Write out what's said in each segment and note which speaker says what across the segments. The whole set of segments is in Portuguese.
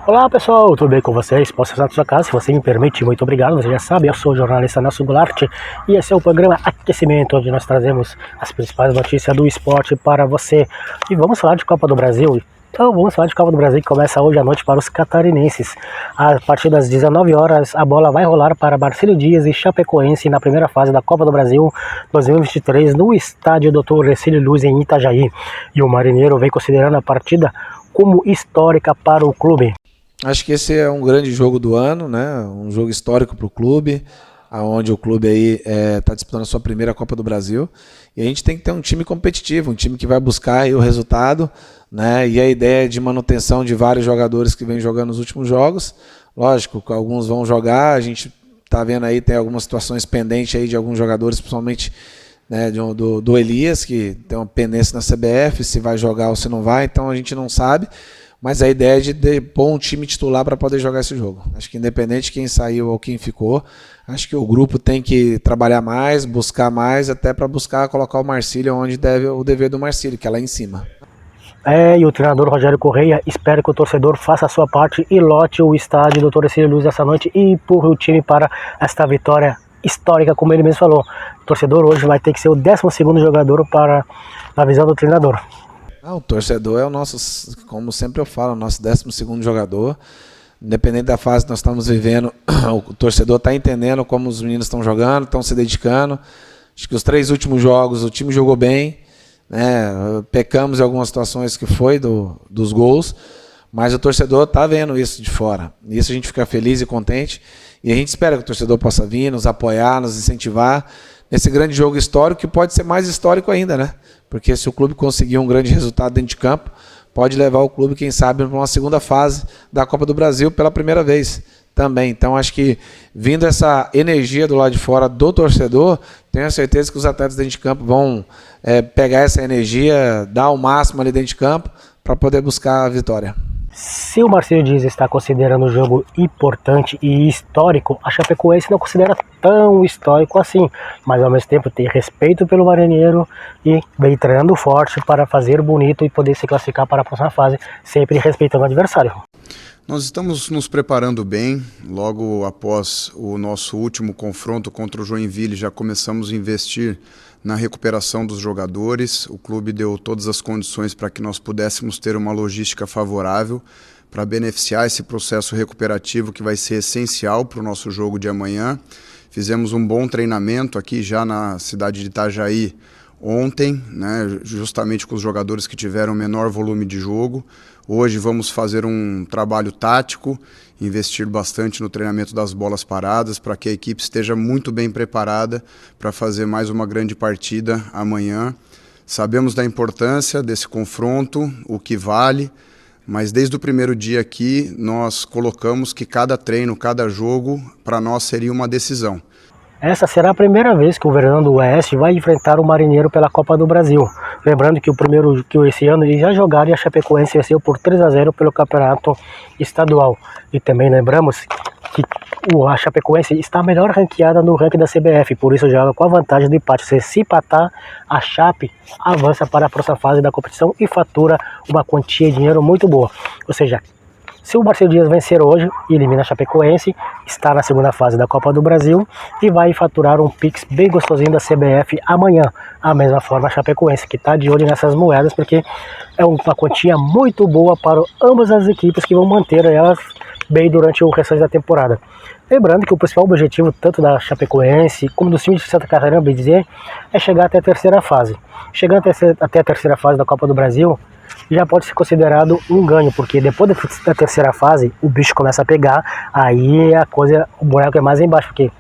Speaker 1: Olá pessoal, tudo bem com vocês? Posso usar a sua casa? Se você me permite, muito obrigado. Você já sabe, eu sou o jornalista Nelson Goulart e esse é o programa Aquecimento, onde nós trazemos as principais notícias do esporte para você. E vamos falar de Copa do Brasil. Então vamos falar de Copa do Brasil que começa hoje à noite para os catarinenses. A partir das 19 horas a bola vai rolar para Marcílio Dias e Chapecoense na primeira fase da Copa do Brasil 2023 no estádio Dr. Hercílio Luz em Itajaí. E o Marinheiro vem considerando a partida como histórica para o clube.
Speaker 2: Acho que esse é um grande jogo do ano, né? Um jogo histórico para o clube, onde o clube aí está disputando a sua primeira Copa do Brasil. E a gente tem que ter um time competitivo, um time que vai buscar aí o resultado, né? E a ideia de manutenção de vários jogadores que vêm jogando nos últimos jogos. Lógico que alguns vão jogar, a gente está vendo aí, tem algumas situações pendentes aí de alguns jogadores, principalmente, né, do Elias, que tem uma pendência na CBF, se vai jogar ou se não vai, então a gente não sabe. Mas a ideia é de pôr um time titular para poder jogar esse jogo. Acho que independente de quem saiu ou quem ficou, acho que o grupo tem que trabalhar mais, buscar mais, até para buscar colocar o Marcílio onde deve o dever do Marcílio, que é lá em cima.
Speaker 1: E o treinador Rogério Correia espera que o torcedor faça a sua parte e lote o estádio Dr. Hercílio Luz essa noite e empurre o time para esta vitória histórica, como ele mesmo falou. O torcedor hoje vai ter que ser o 12º jogador na visão do treinador.
Speaker 2: O torcedor é o nosso, como sempre eu falo, o nosso 12º jogador. Independente da fase que nós estamos vivendo, o torcedor está entendendo como os meninos estão jogando, estão se dedicando. Acho que os 3 últimos jogos o time jogou bem, né? Pecamos em algumas situações que foi dos gols, mas o torcedor está vendo isso de fora. Isso a gente fica feliz e contente. E a gente espera que o torcedor possa vir, nos apoiar, nos incentivar nesse grande jogo histórico, que pode ser mais histórico ainda, né? Porque se o clube conseguir um grande resultado dentro de campo, pode levar o clube, quem sabe, para uma segunda fase da Copa do Brasil pela primeira vez também. Então acho que vindo essa energia do lado de fora do torcedor, tenho certeza que os atletas dentro de campo vão pegar essa energia, dar o máximo ali dentro de campo para poder buscar a vitória.
Speaker 1: Se o Marcílio Dias está considerando o jogo importante e histórico, a Chapecoense não considera tão histórico assim, mas ao mesmo tempo tem respeito pelo Marinheiro e vem treinando forte para fazer bonito e poder se classificar para a próxima fase, sempre respeitando o adversário.
Speaker 3: Nós estamos nos preparando bem, logo após o nosso último confronto contra o Joinville já começamos a investir na recuperação dos jogadores. O clube deu todas as condições para que nós pudéssemos ter uma logística favorável para beneficiar esse processo recuperativo que vai ser essencial para o nosso jogo de amanhã. Fizemos um bom treinamento aqui já na cidade de Itajaí ontem, né, justamente com os jogadores que tiveram menor volume de jogo. Hoje vamos fazer um trabalho tático, investir bastante no treinamento das bolas paradas para que a equipe esteja muito bem preparada para fazer mais uma grande partida amanhã. Sabemos da importância desse confronto, o que vale, mas desde o primeiro dia aqui nós colocamos que cada treino, cada jogo para nós seria uma decisão.
Speaker 1: Essa será a primeira vez que o Fernando Oeste vai enfrentar o Marinheiro pela Copa do Brasil. Lembrando que esse ano eles já jogaram e a Chapecoense venceu por 3-0 pelo campeonato estadual. E também lembramos que a Chapecoense está melhor ranqueada no ranking da CBF, por isso joga com a vantagem do empate. Se empatar, a Chape avança para a próxima fase da competição e fatura uma quantia de dinheiro muito boa. Ou seja, se o Marcílio Dias vencer hoje e elimina a Chapecoense, está na segunda fase da Copa do Brasil e vai faturar um Pix bem gostosinho da CBF amanhã. A mesma forma a Chapecoense, que está de olho nessas moedas, porque é uma quantia muito boa para ambas as equipes que vão manter elas bem durante o restante da temporada. Lembrando que o principal objetivo, tanto da Chapecoense como do time de Santa Catarina, bem dizer, é chegar até a terceira fase. Chegando até a terceira fase da Copa do Brasil, já pode ser considerado um ganho, porque depois da terceira fase o bicho começa a pegar, aí o buraco é mais embaixo, porque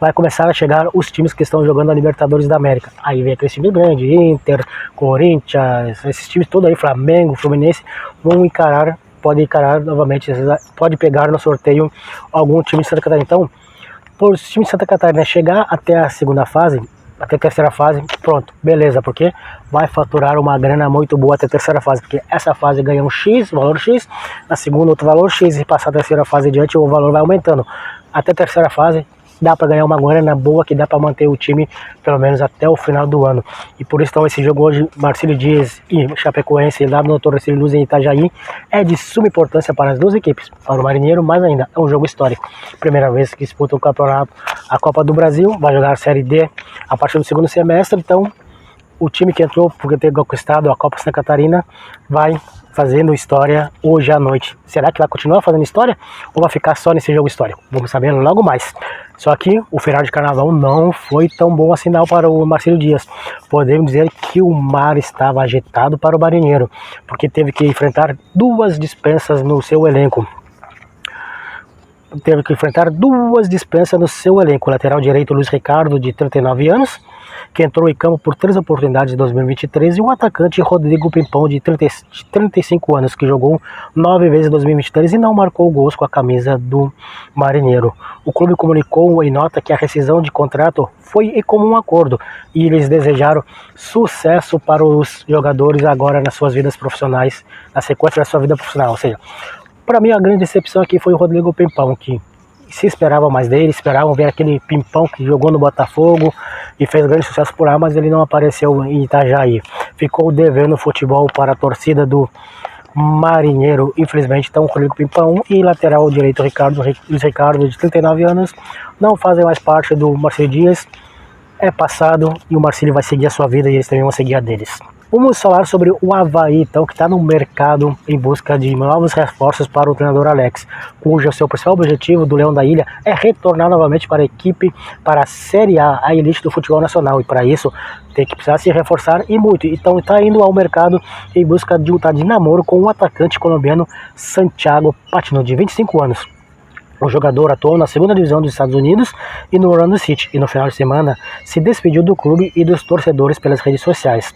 Speaker 1: vai começar a chegar os times que estão jogando a Libertadores da América. Aí vem aquele time grande, Inter, Corinthians, esses times todos aí, Flamengo, Fluminense, pode encarar novamente, pode pegar no sorteio algum time de Santa Catarina. Então, por os times de Santa Catarina chegar até a segunda fase, até a terceira fase, pronto, beleza, porque vai faturar uma grana muito boa até a terceira fase, porque essa fase ganha um X, valor X, na segunda outro valor X, e passar a terceira fase adiante o valor vai aumentando. Até a terceira fase, dá para ganhar uma grana boa, que dá para manter o time pelo menos até o final do ano. E por isso, então, esse jogo hoje, Marcílio Dias e Chapecoense, lá no Torcida Luz em Itajaí, é de suma importância para as duas equipes. Para o Marinheiro, mais ainda, é um jogo histórico. Primeira vez que disputa o campeonato, a Copa do Brasil, vai jogar a Série D a partir do segundo semestre, então o time que entrou porque ter conquistado a Copa Santa Catarina vai fazendo história hoje à noite. Será que vai continuar fazendo história ou vai ficar só nesse jogo histórico? Vamos saber logo mais. Só que o feriado de carnaval não foi tão bom assim não para o Marcílio Dias. Podemos dizer que o mar estava agitado para o Marinheiro, porque teve que enfrentar duas dispensas no seu elenco. O lateral direito Luiz Ricardo, de 39 anos, que entrou em campo por 3 oportunidades em 2023, e o atacante Rodrigo Pimpão, de 35 anos, que jogou 9 vezes em 2023 e não marcou gols com a camisa do Marinheiro. O clube comunicou em nota que a rescisão de contrato foi em comum acordo e eles desejaram sucesso para os jogadores agora nas suas vidas profissionais, na sequência da sua vida profissional. Ou seja, para mim a grande decepção aqui foi o Rodrigo Pimpão, que se esperava mais dele, esperavam ver aquele Pimpão que jogou no Botafogo e fez grande sucesso por lá, mas ele não apareceu em Itajaí. Ficou devendo futebol para a torcida do Marinheiro, infelizmente. Então, o Rodrigo Pimpão e lateral direito Luiz Ricardo, de 39 anos, não fazem mais parte do Marcílio Dias. É passado e o Marcílio vai seguir a sua vida e eles também vão seguir a deles. Vamos falar sobre o Avaí, então, que está no mercado em busca de novos reforços para o treinador Alex, cujo seu principal objetivo do Leão da Ilha é retornar novamente para a equipe, para a Série A elite do futebol nacional, e para isso tem que precisar se reforçar e muito. Então está indo ao mercado em busca de namoro com o atacante colombiano Santiago Patino, de 25 anos. O jogador atuou na segunda divisão dos Estados Unidos e no Orlando City, e no final de semana se despediu do clube e dos torcedores pelas redes sociais.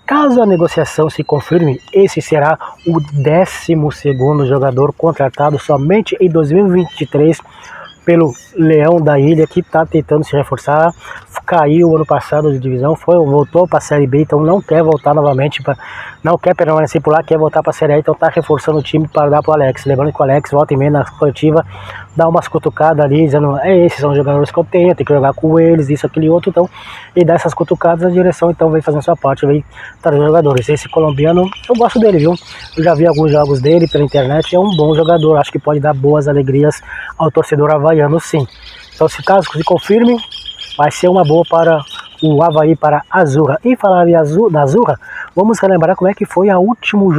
Speaker 1: Caso a negociação se confirme, esse será o 12º jogador contratado somente em 2023 pelo Leão da Ilha, que está tentando se reforçar. Caiu ano passado de divisão, voltou para a Série B, então não quer voltar novamente, não quer permanecer por lá, quer voltar para a Série A, então está reforçando o time para dar para o Alex. Lembrando que o Alex volta e meia na coletiva, dá umas cutucadas ali, dizendo, esses são os jogadores que eu tenho que jogar com eles, isso, aquele outro, então, e dá essas cutucadas, a direção então vem fazendo sua parte, vem trazendo jogadores. Esse colombiano, eu gosto dele, viu? Eu já vi alguns jogos dele pela internet, é um bom jogador, acho que pode dar boas alegrias ao torcedor havaiano, sim. Então, se caso se confirme, vai ser uma boa para o Avaí, para a Azurra. E falar da Azurra, vamos relembrar como é que foi o último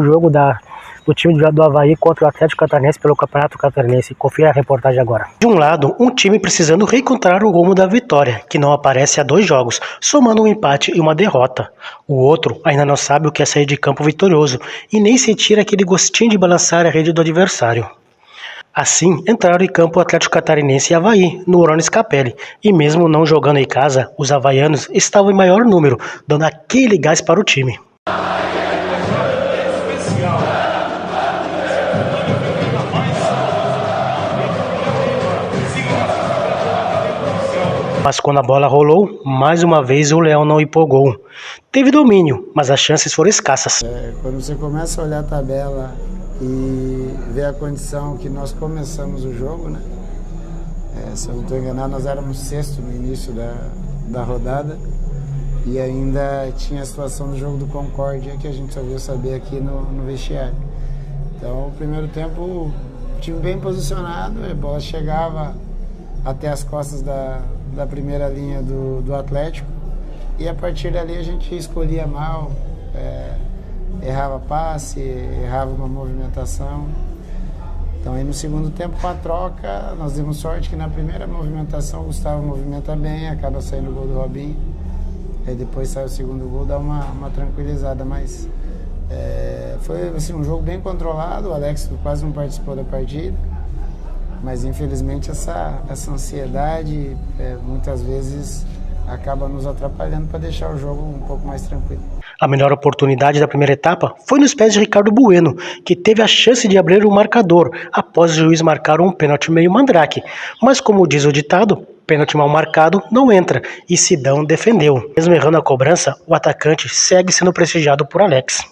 Speaker 1: jogo do time do Avaí contra o Atlético Catarinense pelo Campeonato Catarinense. Confira a reportagem agora. De um lado, um time precisando reencontrar o rumo da vitória, que não aparece há 2 jogos, somando um empate e uma derrota. O outro ainda não sabe o que é sair de campo vitorioso e nem sentir aquele gostinho de balançar a rede do adversário. Assim, entraram em campo o Atlético Catarinense e Avaí, no Orlando Scapelli, e mesmo não jogando em casa, os havaianos estavam em maior número, dando aquele gás para o time. Mas quando a bola rolou, mais uma vez o Leão não empolgou. Teve domínio, mas as chances foram escassas.
Speaker 4: Quando você começa a olhar a tabela e ver a condição que nós começamos o jogo, né? Se eu não estou enganado, nós éramos 6º no início da rodada e ainda tinha a situação do jogo do Concórdia, que a gente só veio saber aqui no vestiário. Então, o primeiro tempo, o time bem posicionado, a bola chegava até as costas da primeira linha do Atlético, e a partir dali a gente escolhia mal, errava passe, errava uma movimentação. Então aí no segundo tempo, com a troca, nós demos sorte que na primeira movimentação o Gustavo movimenta bem, acaba saindo o gol do Robinho, aí depois sai o segundo gol, dá uma tranquilizada, mas foi assim, um jogo bem controlado. O Alex quase não participou da partida, mas infelizmente essa ansiedade muitas vezes acaba nos atrapalhando para deixar o jogo um pouco mais tranquilo.
Speaker 1: A melhor oportunidade da primeira etapa foi nos pés de Ricardo Bueno, que teve a chance de abrir o marcador após o juiz marcar um pênalti meio mandrake. Mas como diz o ditado, pênalti mal marcado não entra, e Sidão defendeu. Mesmo errando a cobrança, o atacante segue sendo prestigiado por Alex.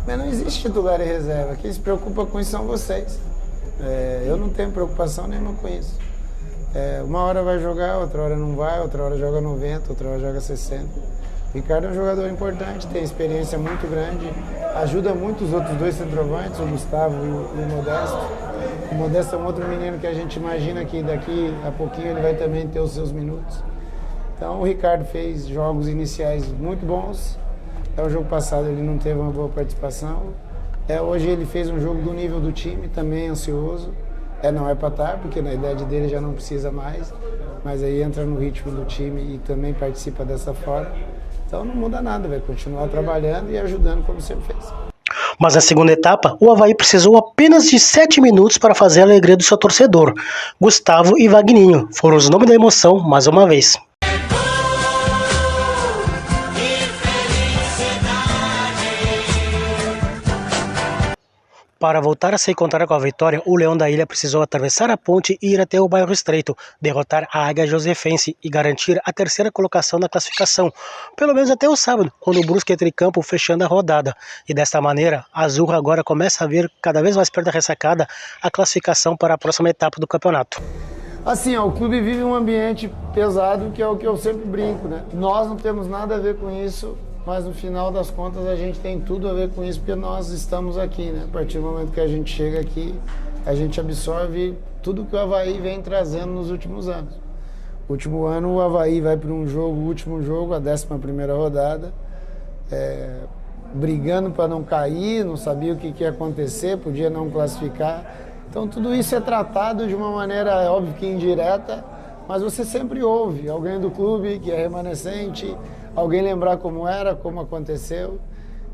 Speaker 4: Mas não existe titular e reserva, quem se preocupa com isso são vocês. Eu não tenho preocupação nenhuma com isso. Uma hora vai jogar, outra hora não vai, outra hora joga 90, outra hora joga 60. O Ricardo é um jogador importante, tem experiência muito grande, ajuda muito os outros dois centroavantes, o Gustavo e o Modesto. O Modesto é um outro menino que a gente imagina que daqui a pouquinho ele vai também ter os seus minutos. Então o Ricardo fez jogos iniciais muito bons. O jogo passado ele não teve uma boa participação. Hoje ele fez um jogo do nível do time, também ansioso. Não é para estar, porque na idade dele já não precisa mais, mas aí entra no ritmo do time e também participa dessa forma. Então não muda nada, vai continuar trabalhando e ajudando como sempre fez.
Speaker 1: Mas na segunda etapa, o Avaí precisou apenas de 7 minutos para fazer a alegria do seu torcedor. Gustavo e Vagninho foram os nomes da emoção mais uma vez. Para voltar a se encontrar com a vitória, o Leão da Ilha precisou atravessar a ponte e ir até o bairro Estreito, derrotar a Águia Josefense e garantir a terceira colocação na classificação, pelo menos até o sábado, quando o Brusque entra em campo fechando a rodada. E desta maneira, a Azurra agora começa a ver cada vez mais perto da ressacada a classificação para a próxima etapa do campeonato.
Speaker 4: Assim, o clube vive um ambiente pesado, que é o que eu sempre brinco, né? Nós não temos nada a ver com isso, mas no final das contas a gente tem tudo a ver com isso, porque nós estamos aqui, né? A partir do momento que a gente chega aqui, a gente absorve tudo que o Avaí vem trazendo nos últimos anos. No último ano o Avaí vai para um jogo, o último jogo, a 11ª rodada, brigando para não cair, não sabia o que ia acontecer, podia não classificar. Então tudo isso é tratado de uma maneira, óbvio que indireta, mas você sempre ouve alguém do clube que é remanescente, alguém lembrar como era, como aconteceu.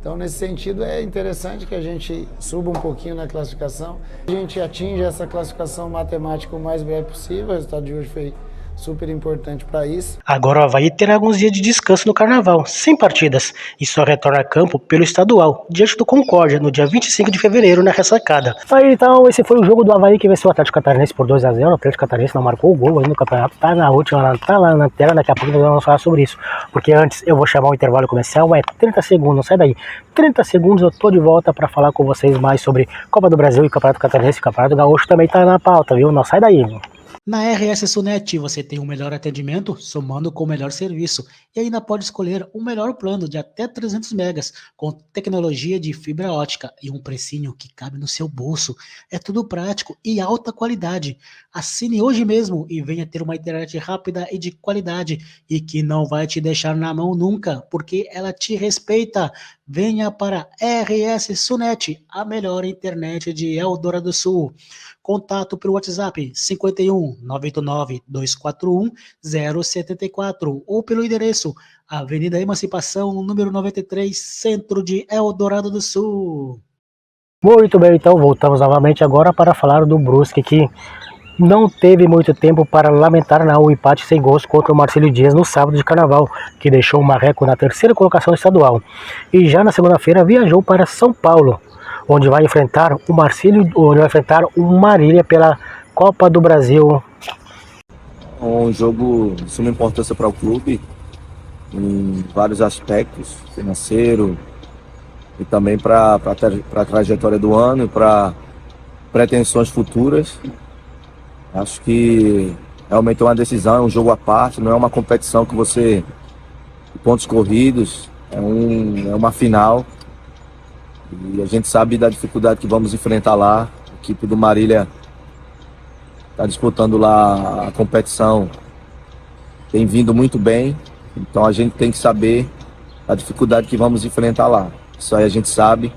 Speaker 4: Então, nesse sentido, é interessante que a gente suba um pouquinho na classificação. A gente atinge essa classificação matemática o mais breve possível. O resultado de hoje foi super importante para isso.
Speaker 1: Agora o Avaí terá alguns dias de descanso no Carnaval, sem partidas, e só retorna a campo pelo estadual, diante do Concórdia, no dia 25 de fevereiro, na ressacada. Aí, então, esse foi o jogo do Avaí que venceu o Atlético Catarinense por 2-0. O Atlético Catarinense não marcou o gol aí no campeonato, tá na última, tá lá na tela, daqui a pouco nós vamos falar sobre isso. Porque antes eu vou chamar o intervalo comercial, 30 segundos, não sai daí. 30 segundos eu tô de volta para falar com vocês mais sobre Copa do Brasil e Campeonato Catarinense. O Campeonato Gaúcho também tá na pauta, viu? Não sai daí. Na RS Sunet você tem o melhor atendimento somando com o melhor serviço e ainda pode escolher o melhor plano de até 300 megas com tecnologia de fibra ótica e um precinho que cabe no seu bolso. É tudo prático e alta qualidade. Assine hoje mesmo e venha ter uma internet rápida e de qualidade e que não vai te deixar na mão nunca, porque ela te respeita. Venha para RS Sunet, a melhor internet de Eldorado do Sul. Contato pelo WhatsApp 51 989 241 074 ou pelo endereço Avenida Emancipação, número 93, Centro de Eldorado do Sul. Muito bem, então voltamos novamente agora para falar do Brusque, que não teve muito tempo para lamentar o empate sem gols contra o Marcílio Dias no sábado de Carnaval, que deixou o Marreco na terceira colocação estadual. E já na segunda-feira viajou para São Paulo, onde vai enfrentar o Marcílio, onde vai enfrentar o Marília pela Copa do Brasil.
Speaker 5: Um jogo de suma importância para o clube, em vários aspectos, financeiro e também para a trajetória do ano e para pretensões futuras. Acho que realmente é uma decisão, é um jogo à parte, não é uma competição que você, pontos corridos, é uma final. E a gente sabe da dificuldade que vamos enfrentar lá. A equipe do Marília está disputando lá a competição, tem vindo muito bem, então a gente tem que saber a dificuldade que vamos enfrentar lá. Isso aí a gente sabe,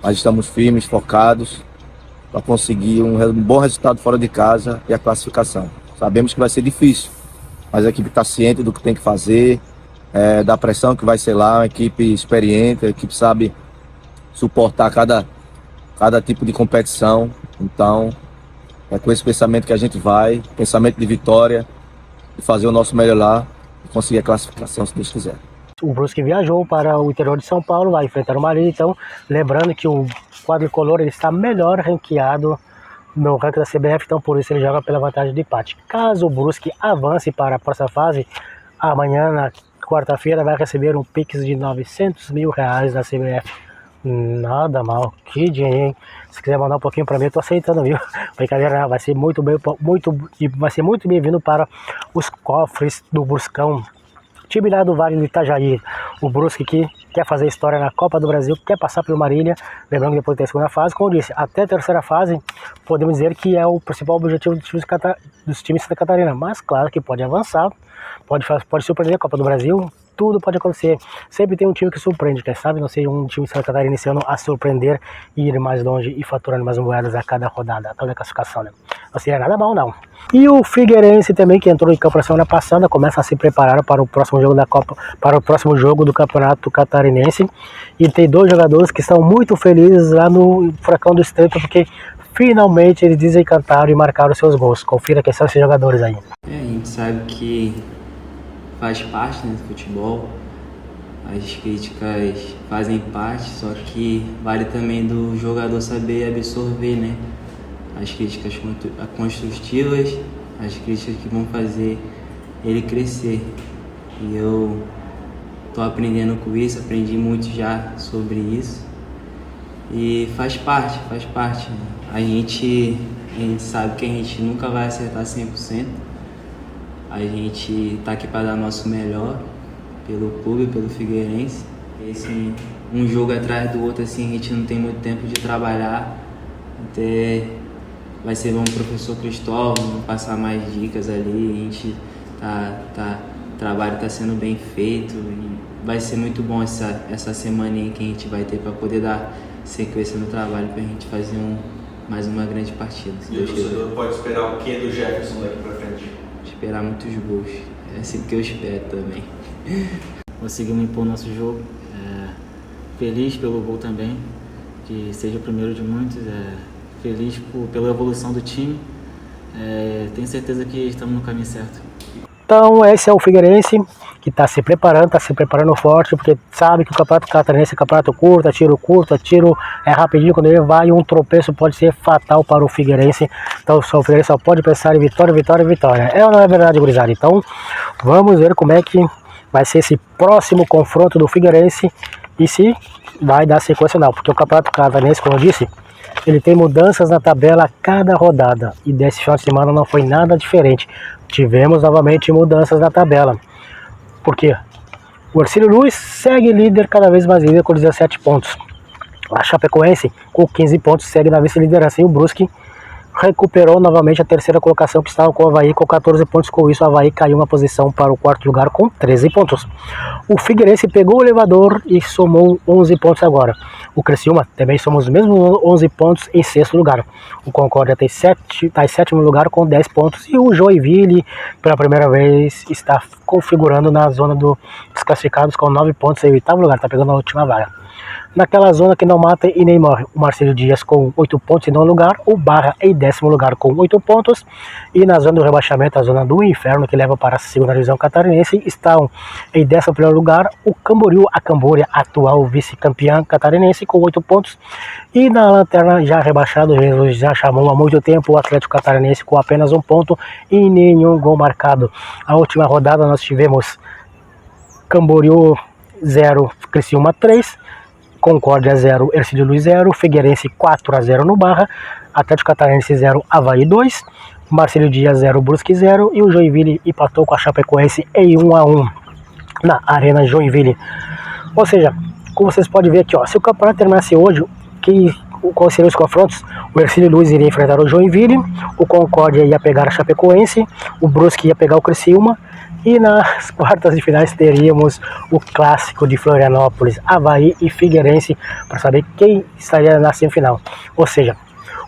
Speaker 5: mas estamos firmes, focados para conseguir um bom resultado fora de casa e a classificação. Sabemos que vai ser difícil, mas a equipe está ciente do que tem que fazer, da pressão que vai ser lá, uma equipe experiente, a equipe sabe suportar cada tipo de competição. Então, é com esse pensamento que a gente vai, pensamento de vitória, e fazer o nosso melhor lá e conseguir a classificação, se Deus quiser.
Speaker 1: O Brusque viajou para o interior de São Paulo, vai enfrentar o Marília, então, lembrando que o quadricolor ele está melhor ranqueado no ranking da CBF, então por isso ele joga pela vantagem de empate. Caso o Brusque avance para a próxima fase, amanhã, na quarta-feira, vai receber um Pix de R$900 mil da CBF. Nada mal. Que dinheiro, hein? Se quiser mandar um pouquinho pra mim, eu tô aceitando, viu? Brincadeira, vai ser muito bem-vindo para os cofres do Bruscão. Time lá do Vale do Itajaí, o Brusque que quer fazer história na Copa do Brasil, quer passar pelo Marília, lembrando que depois tem a segunda fase, como eu disse, até a terceira fase, podemos dizer que é o principal objetivo dos times de Santa Catarina, mas claro que pode avançar, pode surpreender a Copa do Brasil, tudo pode acontecer, sempre tem um time que surpreende, quem sabe não seja um time de Santa Catarina esse ano a surpreender e ir mais longe e faturando mais moedas a cada rodada, a cada classificação, né? Não seria nada mal não. E o Figueirense também, que entrou em campo na semana passada, começa a se preparar para o próximo jogo da Copa, para o próximo jogo do Campeonato Catarinense. E tem 2 jogadores que estão muito felizes lá no Furacão do Estreito, porque finalmente eles desencantaram e marcaram seus gols. Confira quem são esses jogadores aí.
Speaker 6: A gente sabe que faz parte, né, do futebol, as críticas fazem parte, só que vale também do jogador saber absorver, né? As críticas construtivas, as críticas que vão fazer ele crescer. E eu tô aprendendo com isso, aprendi muito já sobre isso. E faz parte. A gente sabe que a gente nunca vai acertar 100%. A gente tá aqui para dar nosso melhor pelo clube, pelo Figueirense. E, assim, um jogo atrás do outro, assim, a gente não tem muito tempo de trabalhar. Até vai ser bom o professor Cristóvão passar mais dicas ali, a gente o trabalho está sendo bem feito e vai ser muito bom essa semaninha que a gente vai ter para poder dar sequência no trabalho, para a gente fazer mais uma grande partida.
Speaker 7: E o torcedor pode esperar o que do Jefferson daqui para frente?
Speaker 6: Esperar muitos gols, é assim que eu espero também. Conseguimos impor nosso jogo, feliz pelo gol também, que seja o primeiro de muitos, feliz pela evolução do time, tenho certeza que estamos no caminho certo.
Speaker 1: Então esse é o Figueirense que está se preparando forte, porque sabe que o Campeonato Catarinense é campeonato curto, tiro é rapidinho, quando ele vai, um tropeço pode ser fatal para o Figueirense. Então o Figueirense só pode pensar em vitória. É ou não é verdade, gurizada? Então vamos ver como é que vai ser esse próximo confronto do Figueirense e se vai dar sequência não, porque o Campeonato Catarinense, como eu disse, ele tem mudanças na tabela a cada rodada e desse final de semana não foi nada diferente. Tivemos novamente mudanças na tabela. Por quê? O Hercílio Luz segue líder, cada vez mais líder, com 17 pontos. A Chapecoense, com 15 pontos, segue na vice-liderança. E o Brusque recuperou novamente a terceira colocação, que estava com o Avaí com 14 pontos. Com isso, o Avaí caiu uma posição para o 4º lugar com 13 pontos. O Figueirense pegou o elevador e somou 11 pontos agora. O Criciúma também somou os mesmos 11 pontos em 6º lugar. O Concórdia está em 7º lugar com 10 pontos. E o Joinville, pela primeira vez, está configurando na zona dos classificados com 9 pontos em 8º lugar. Está pegando a última vaga. Naquela zona que não mata e nem morre, o Marcelo Dias com 8 pontos em 9º lugar, o Barra em 10º lugar com 8 pontos, e na zona do rebaixamento, a zona do inferno que leva para a 2ª divisão catarinense, estão em 11º lugar o Camboriú, a Cambória, atual vice-campeã catarinense, com 8 pontos, e na lanterna já rebaixado, Jesus já chamou há muito tempo o Atlético Catarinense com apenas 1 ponto e nenhum gol marcado. A última rodada nós tivemos Camboriú 0, Criciúma 3, Concórdia 0, Hercílio Luz 0, Figueirense 4-0 no Barra, Atlético Catarinense 0, Avaí 2, Marcelo Dias 0, Brusque 0 e o Joinville empatou com a Chapecoense em 1-1 na Arena Joinville. Ou seja, como vocês podem ver aqui, ó, se o campeonato terminasse hoje, quais seriam os confrontos? O Hercílio Luz iria enfrentar o Joinville, o Concórdia ia pegar a Chapecoense, o Brusque ia pegar o Criciúma, e nas quartas de finais teríamos o clássico de Florianópolis, Avaí e Figueirense, para saber quem estaria na semifinal. Ou seja,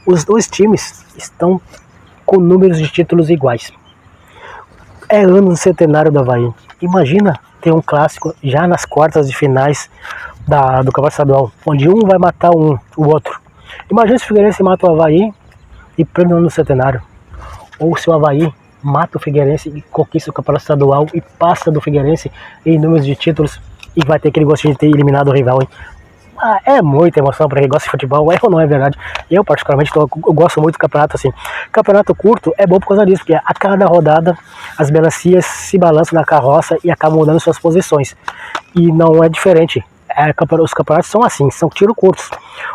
Speaker 1: os dois times estão com números de títulos iguais. É ano do centenário do Avaí. Imagina ter um clássico já nas quartas de finais do Campeonato Estadual, onde um vai matar o outro. Imagina se o Figueirense mata o Avaí e prende o ano do centenário. Ou se o Avaí mata o Figueirense e conquista o Campeonato Estadual e passa do Figueirense em números de títulos e vai ter aquele gostinho de ter eliminado o rival, hein? É muita emoção para quem gosta de futebol, é ou não é verdade? Eu particularmente eu gosto muito do campeonato assim. Campeonato curto é bom por causa disso, porque a cada rodada as melancias se balançam na carroça e acabam mudando suas posições. E não é diferente. os campeonatos são assim, são tiro curtos.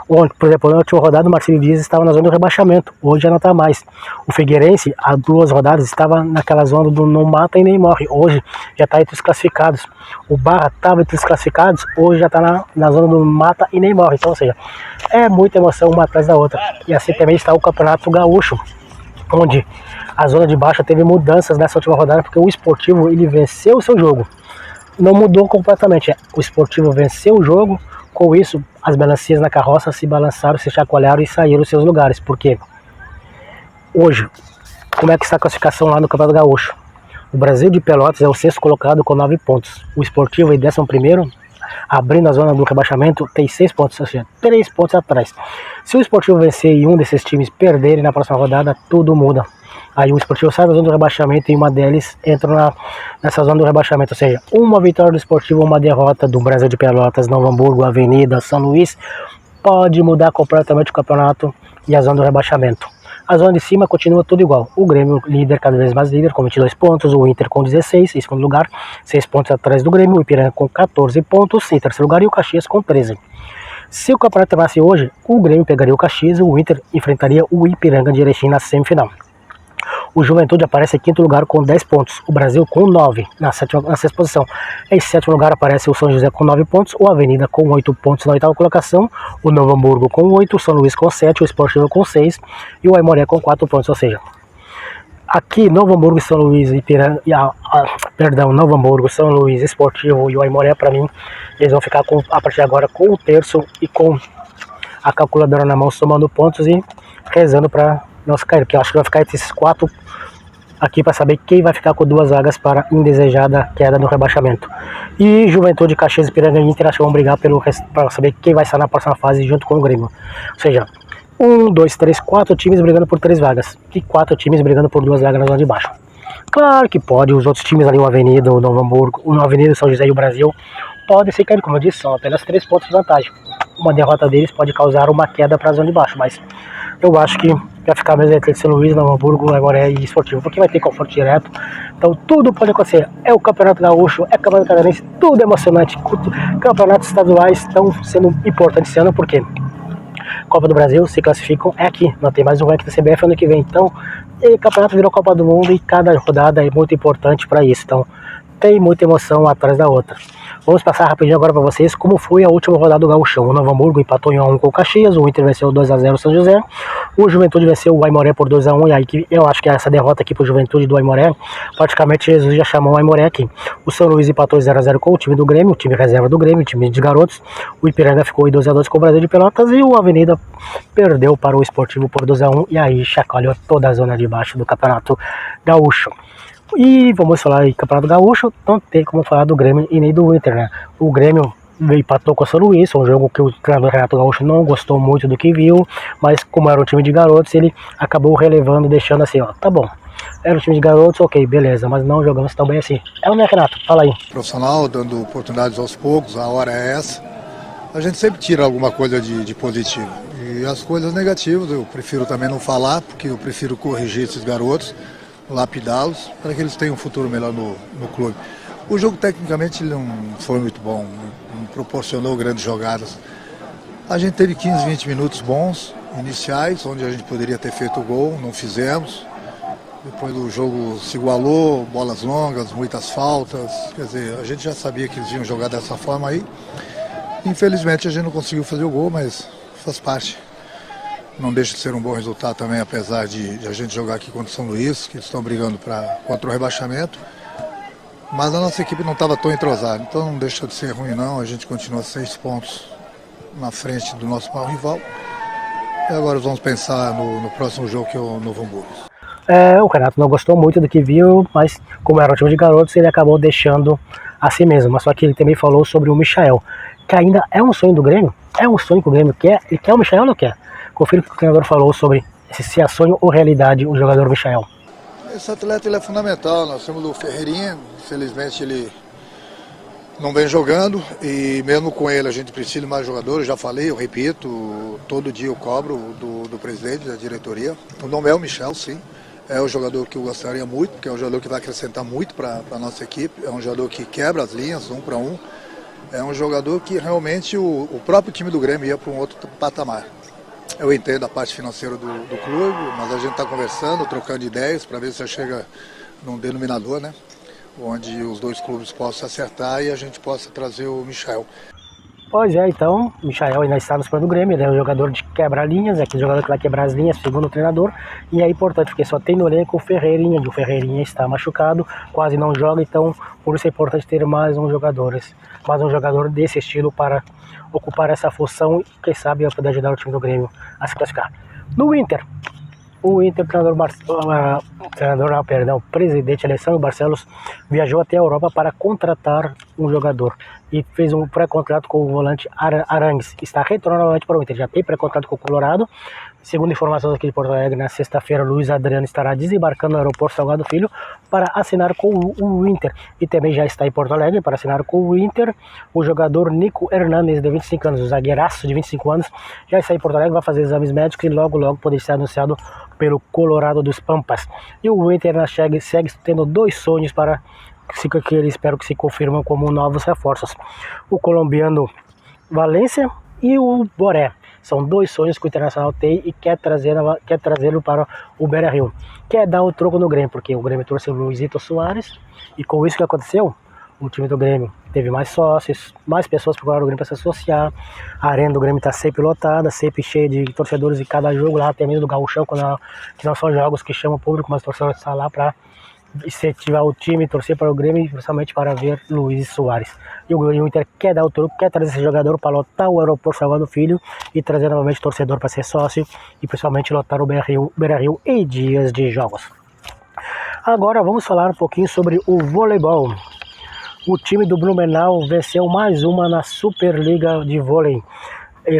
Speaker 1: Onde, por exemplo, na última rodada o Marcelo Dias estava na zona do rebaixamento, hoje já não está mais. O Figueirense, há 2 rodadas, estava naquela zona do não mata e nem morre, hoje já está entre os classificados. O Barra estava entre os classificados, hoje já está na zona do mata e nem morre. Então, ou seja, é muita emoção uma atrás da outra. E assim também está o Campeonato Gaúcho, onde a zona de baixo teve mudanças nessa última rodada, porque o Sportivo ele venceu o seu jogo. Não mudou completamente, o Sportivo venceu o jogo, com isso as melancias na carroça se balançaram, se chacoalharam e saíram dos seus lugares. Porque hoje, como é que está a classificação lá no Campeonato Gaúcho? O Brasil de Pelotas é o 6º colocado com 9 pontos. O Sportivo é 11º, abrindo a zona do rebaixamento, tem 6 pontos, ou seja, 3 pontos atrás. Se o Sportivo vencer e um desses times perderem na próxima rodada, tudo muda. Aí o Sportivo sai da zona do rebaixamento e uma deles entra nessa zona do rebaixamento. Ou seja, uma vitória do Sportivo, uma derrota do Brasil de Pelotas, Novo Hamburgo, Avenida, São Luís, pode mudar completamente o campeonato e a zona do rebaixamento. A zona de cima continua tudo igual. O Grêmio líder, cada vez mais líder, com 22 pontos. O Inter com 16, em segundo lugar, 6 pontos atrás do Grêmio. O Ipiranga com 14 pontos, em terceiro lugar. E o Caxias com 13. Se o campeonato terminasse hoje, o Grêmio pegaria o Caxias e o Inter enfrentaria o Ipiranga de Erechim na semifinal. O Juventude aparece em 5º lugar com 10 pontos, o Brasil com 9 na 6ª posição. Em 7º lugar aparece o São José com 9 pontos, o Avenida com 8 pontos na 8ª colocação, o Novo Hamburgo com 8, o São Luís com 7, o Sportivo com 6 e o Aimoré com 4 pontos. Ou seja, aqui Novo Hamburgo, São Luís, Novo Hamburgo, São Luís, Sportivo e o Aimoré, para mim, eles vão ficar a partir de agora com o terço e com a calculadora na mão, somando pontos e rezando para não se cair, porque eu acho que vai ficar entre esses 4 aqui para saber quem vai ficar com 2 vagas para indesejada queda no rebaixamento. E Juventude, Caxias, Ipiranga e Inter acho que vão brigar para saber quem vai estar na próxima fase junto com o Grêmio. Ou seja, 1, 2, 3, 4 times brigando por 3 vagas e 4 times brigando por 2 vagas na zona de baixo. Claro que pode, os outros times ali, o Avenida, o Novo Hamburgo, o Avenida, o São José e o Brasil, podem ser caídos, como eu disse, são apenas 3 pontos de vantagem. Uma derrota deles pode causar uma queda para a zona de baixo, mas eu acho que vai ficar mesmo entre São Luís, Novo Hamburgo, Aimoré e Sportivo, porque vai ter confronto direto. Então tudo pode acontecer. É o Campeonato Gaúcho, é o Campeonato Catarinense, tudo é emocionante. Campeonatos estaduais estão sendo importantes esse ano, porque Copa do Brasil se classificam é aqui, não tem mais um ranking da CBF ano que vem. Então, o campeonato virou Copa do Mundo e cada rodada é muito importante para isso. Então, tem muita emoção atrás da outra. Vamos passar rapidinho agora para vocês como foi a última rodada do Gauchão. O Novo Hamburgo empatou em 1-1 com o Caxias, o Inter venceu 2-0 o São José, o Juventude venceu o Aimoré por 2-1, e aí eu acho que essa derrota aqui pro Juventude do Aimoré, praticamente Jesus já chamou o Aimoré aqui. O São Luís empatou 0-0 com o time do Grêmio, o time reserva do Grêmio, o time de garotos. O Ipiranga ficou em 2-2 com o Brasil de Pelotas e o Avenida perdeu para o Sportivo por 2-1, e aí chacoalhou toda a zona de baixo do Campeonato Gaúcho. E vamos falar em Campeonato Gaúcho, não tem como falar do Grêmio e nem do Inter, né? O Grêmio empatou com o São Luís, um jogo que o treinador Renato Gaúcho não gostou muito do que viu, mas como era um time de garotos, ele acabou relevando, deixando assim, ó, tá bom, era um time de garotos, ok, beleza, mas não jogamos tão bem assim. É o Renato, fala aí.
Speaker 8: Profissional, dando oportunidades aos poucos, a hora é essa. A gente sempre tira alguma coisa de positivo. E as coisas negativas eu prefiro também não falar, porque eu prefiro corrigir esses garotos, lapidá-los, para que eles tenham um futuro melhor no clube. O jogo tecnicamente não foi muito bom, não proporcionou grandes jogadas. A gente teve 15, 20 minutos bons, iniciais, onde a gente poderia ter feito o gol, não fizemos. Depois o jogo se igualou, bolas longas, muitas faltas, quer dizer, a gente já sabia que eles iam jogar dessa forma aí. Infelizmente a gente não conseguiu fazer o gol, mas faz parte. Não deixa de ser um bom resultado também, apesar de a gente jogar aqui contra o São Luís, que eles estão brigando contra o rebaixamento. Mas a nossa equipe não estava tão entrosada, então não deixa de ser ruim não. A gente continua 6 pontos na frente do nosso maior rival. E agora vamos pensar no próximo jogo, que é o Novo Hamburgo.
Speaker 1: O Renato não gostou muito do que viu, mas como era um time de garotos, ele acabou deixando assim mesmo. Mas só que ele também falou sobre o Michael, que ainda é um sonho do Grêmio. É um sonho que o Grêmio quer. Ele quer o Michael ou não quer? Confira o que o treinador falou sobre se é sonho ou realidade o jogador Michael.
Speaker 8: Esse atleta ele é fundamental. Nós temos o Ferreirinha, infelizmente ele não vem jogando, e mesmo com ele a gente precisa de mais jogadores. Já falei, eu repito, todo dia eu cobro do presidente, da diretoria. O nome é o Michel, sim. É o jogador que eu gostaria muito, porque é um jogador que vai acrescentar muito para a nossa equipe. É um jogador que quebra as linhas, 1 para 1. É um jogador que realmente o próprio time do Grêmio ia para um outro patamar. Eu entendo a parte financeira do clube, mas a gente está conversando, trocando ideias para ver se chega num denominador, né? Onde os dois clubes possam acertar e a gente possa trazer o Michael.
Speaker 1: Pois é, então, o Michael ainda está no plano do Grêmio, ele é um jogador de quebra-linhas, é aquele jogador que vai quebrar as linhas, segundo o treinador, e é importante porque só tem no elenco o Ferreirinha, e o Ferreirinha está machucado, quase não joga, então por isso é importante ter mais um jogador desse estilo para ocupar essa função e quem sabe poder ajudar o time do Grêmio a se classificar. No Inter, o presidente Alessandro Barcelos viajou até a Europa para contratar um jogador e fez um pré-contrato com o volante Arangues. Está retornando novamente para o Inter, já tem pré-contrato com o Colorado. Segundo informações aqui de Porto Alegre, na sexta-feira, Luiz Adriano estará desembarcando no aeroporto Salgado Filho para assinar com o Inter. E também já está em Porto Alegre para assinar com o Inter o jogador Nico Hernandes, de 25 anos, o zagueiraço de 25 anos, já está em Porto Alegre, vai fazer exames médicos e logo poder ser anunciado pelo Colorado dos Pampas. E o Inter segue tendo dois sonhos que ele espero que se confirmam como novos reforços. O colombiano Valência e o Boré. São dois sonhos que o Internacional tem e quer trazê-lo para o Beira-Rio. Quer dar o troco no Grêmio, porque o Grêmio trouxe o Luizito Soares e com isso que aconteceu, o time do Grêmio teve mais sócios, mais pessoas procuraram o Grêmio para se associar. A arena do Grêmio está sempre lotada, sempre cheia de torcedores em cada jogo, lá até mesmo do Gauchão, que não são jogos que chamam o público, mas torcedores estão lá para incentivar o time, torcer para o Grêmio, principalmente para ver Luiz Soares. E o Inter quer dar o troco, quer trazer esse jogador para lotar o aeroporto Salgado Filho e trazer novamente torcedor para ser sócio e principalmente lotar o Beira-Rio em dias de jogos. Agora vamos falar um pouquinho sobre o voleibol. O time do Blumenau venceu mais uma na Superliga de Vôlei.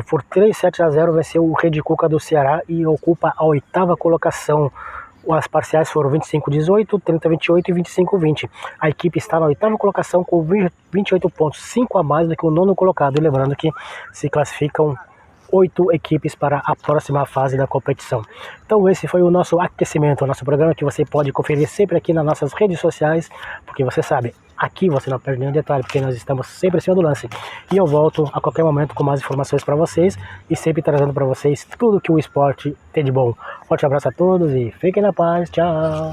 Speaker 1: Por 3-7-0 venceu o Rede Cuca do Ceará e ocupa a 8ª colocação. As parciais foram 25-18, 30-28 e 25-20. A equipe está na 8ª colocação com 28 pontos, 5 a mais do que o 9º colocado. E lembrando que se classificam 8 equipes para a próxima fase da competição. Então esse foi o nosso aquecimento, o nosso programa que você pode conferir sempre aqui nas nossas redes sociais, porque você sabe, aqui você não perde nenhum detalhe, porque nós estamos sempre em cima do lance. E eu volto a qualquer momento com mais informações para vocês e sempre trazendo para vocês tudo que o esporte tem de bom. Forte abraço a todos e fiquem na paz. Tchau!